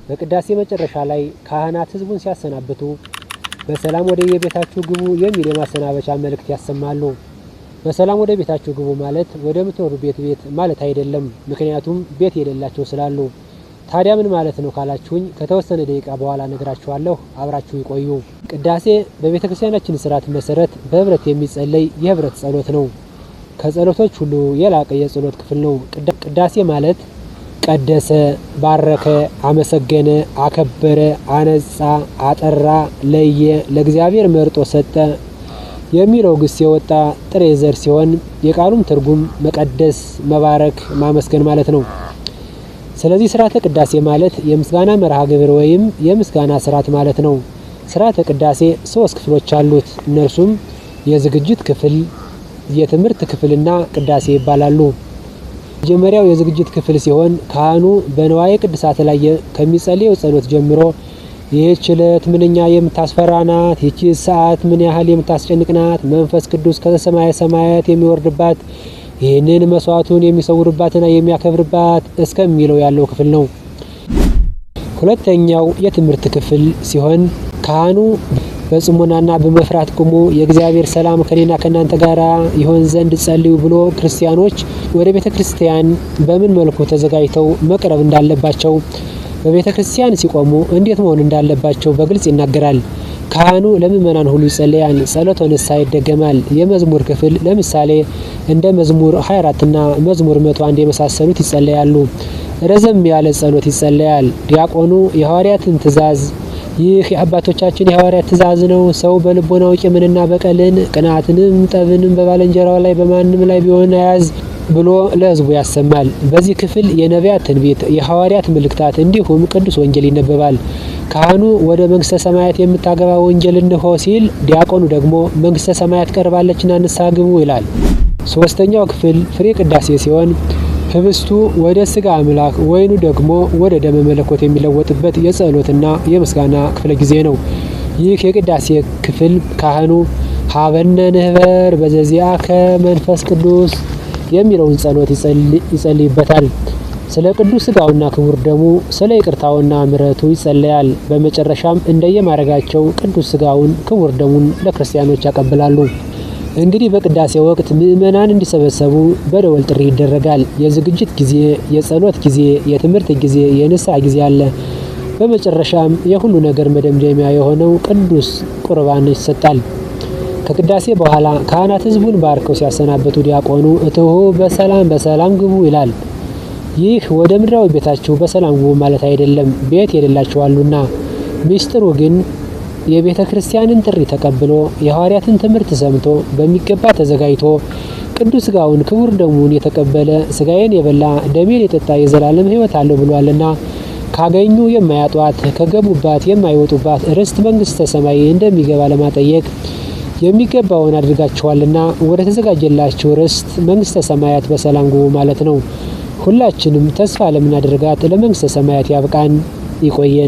በቅዳሴ መጨረሻ ላይ ካህናት ህዝቡን ሲያሰናብቱ በሰላም ወደ የቤታችሁ ግቡ የሚል የማሰናበቻ መልእክት ያሰማሉ። በሰላም ወደ ቤታችሁ ግቡ ማለት ወደ ምትኖሩ ቤት ማለት አይደለም። ምክንያቱም ቤት የሌላቸው ስላሉ። ታዲያ ምን ማለት ነው ካላችሁኝ ከተወሰነ ደቂቃ በኋላ ነግራችኋለሁ። አብራችሁ ይቆዩ። ቅዳሴ በቤተክርስቲያናችን ሥርዓት መሰረት በህብረት የሚጸለይ የህብረት ጸሎት ነው። ከጸሎቶች ሁሉ የላቀ የጸሎት ክፍል ነው። ቅዳሴ ማለት ቀደሰ፣ ባረከ፣ አመሰገነ፣ አከበረ፣ አነጻ፣ አጠራ፣ ለየ፣ ለእግዚአብሔር መርጦ ሰጠ የሚለው ግስ የወጣ ጥሬ ዘር ሲሆን የቃሉም ትርጉም መቀደስ፣ መባረክ፣ ማመስገን ማለት ነው። ስለዚህ ሥርዓተ ቅዳሴ ማለት የምስጋና መርሃ ግብር ወይም የምስጋና ሥርዓት ማለት ነው። ሥርዓተ ቅዳሴ 3 ክፍሎች አሉት። እነርሱም የዝግጅት ክፍል፣ የትምህርት ክፍልና ቅዳሴ ይባላሉ። መጀመሪያው የዝግጅት ክፍል ሲሆን ካህኑ በንዋየ ቅድሳት ላይ ከሚጸልየው ጸሎት ጀምሮ ይህች ዕለት ምንኛ የምታስፈራ ናት፣ ይህች ሰዓት ምን ያህል የምታስጨንቅ ናት፣ መንፈስ ቅዱስ ከሰማየ ሰማያት የሚወርድባት ይህንን መስዋዕቱን የሚሰውርባትና የሚያከብርባት እስከሚለው ያለው ክፍል ነው። ሁለተኛው የትምህርት ክፍል ሲሆን ካህኑ በጽሞናና በመፍራት ቆሞ የእግዚአብሔር ሰላም ከኔና ከናንተ ጋር ይሆን ዘንድ ጸልዩ ብሎ ክርስቲያኖች ወደ ቤተክርስቲያን በምን መልኩ ተዘጋጅተው መቅረብ እንዳለባቸው በቤተክርስቲያን ሲቆሙ እንዴት መሆን እንዳለባቸው በግልጽ ይናገራል። ካህኑ ለምእመናን ሁሉ ይጸልያል። ጸሎተ ንስሐ ይደገማል። የመዝሙር ክፍል ለምሳሌ እንደ መዝሙር 24 እና መዝሙር 101 የመሳሰሉት ይጸለያሉ። ረዘም ያለ ጸሎት ይጸለያል። ዲያቆኑ የሐዋርያትን ትእዛዝ ይህ የአባቶቻችን የሐዋርያት ትእዛዝ ነው፣ ሰው በልቦናው ቂምንና በቀልን ቅናትንም ጠብንም በባልንጀራው ላይ በማንም ላይ ቢሆን አያዝ ብሎ ለሕዝቡ ያሰማል። በዚህ ክፍል የነቢያት ትንቢት፣ የሐዋርያት ምልክታት እንዲሁም ቅዱስ ወንጌል ይነበባል። ካህኑ ወደ መንግስተ ሰማያት የምታገባ ወንጌል እንሆ ሲል፣ ዲያቆኑ ደግሞ መንግስተ ሰማያት ቀርባለችና ንስሐ ግቡ ይላል። ሶስተኛው ክፍል ፍሬ ቅዳሴ ሲሆን ህብስቱ ወደ ስጋ አምላክ ወይኑ ደግሞ ወደ ደመ መለኮት የሚለወጥበት የጸሎትና የምስጋና ክፍለ ጊዜ ነው። ይህ የቅዳሴ ክፍል ካህኑ ሀበነ ንህበር በዘዚአከ መንፈስ ቅዱስ የሚለውን ጸሎት ይጸልይበታል። ስለ ቅዱስ ስጋውና ክቡር ደሙ፣ ስለ ይቅርታውና ምሕረቱ ይጸለያል። በመጨረሻም እንደየማረጋቸው ቅዱስ ስጋውን ክቡር ደሙን ለክርስቲያኖች ያቀብላሉ። እንግዲህ በቅዳሴ ወቅት ምእመናን እንዲሰበሰቡ በደወል ጥሪ ይደረጋል። የዝግጅት ጊዜ፣ የጸሎት ጊዜ፣ የትምህርት ጊዜ፣ የንስሐ ጊዜ አለ። በመጨረሻም የሁሉ ነገር መደምደሚያ የሆነው ቅዱስ ቁርባን ይሰጣል። ከቅዳሴ በኋላ ካህናት ህዝቡን ባርከው ሲያሰናበቱ ዲያቆኑ እትሁ በሰላም ግቡ ይላል። ይህ ወደ ምድራዊ ቤታችሁ በሰላም ግቡ ማለት አይደለም፣ ቤት የሌላቸው አሉና። ሚስጥሩ ግን የቤተ ክርስቲያንን ጥሪ ተቀብሎ የሐዋርያትን ትምህርት ሰምቶ በሚገባ ተዘጋጅቶ ቅዱስ ስጋውን ክቡር ደሙን የተቀበለ ስጋዬን የበላ ደሜን የጠጣ የዘላለም ሕይወት አለው ብሏልና ካገኙ የማያጧት ከገቡባት የማይወጡባት ርስት መንግስተ ሰማይ እንደሚገባ ለማጠየቅ የሚገባውን አድርጋችኋልና ወደ ተዘጋጀላችሁ ርስት መንግስተ ሰማያት በሰላም ግቡ ማለት ነው። ሁላችንም ተስፋ ለምናደርጋት ለመንግስተ ሰማያት ያብቃን። ይቆየን።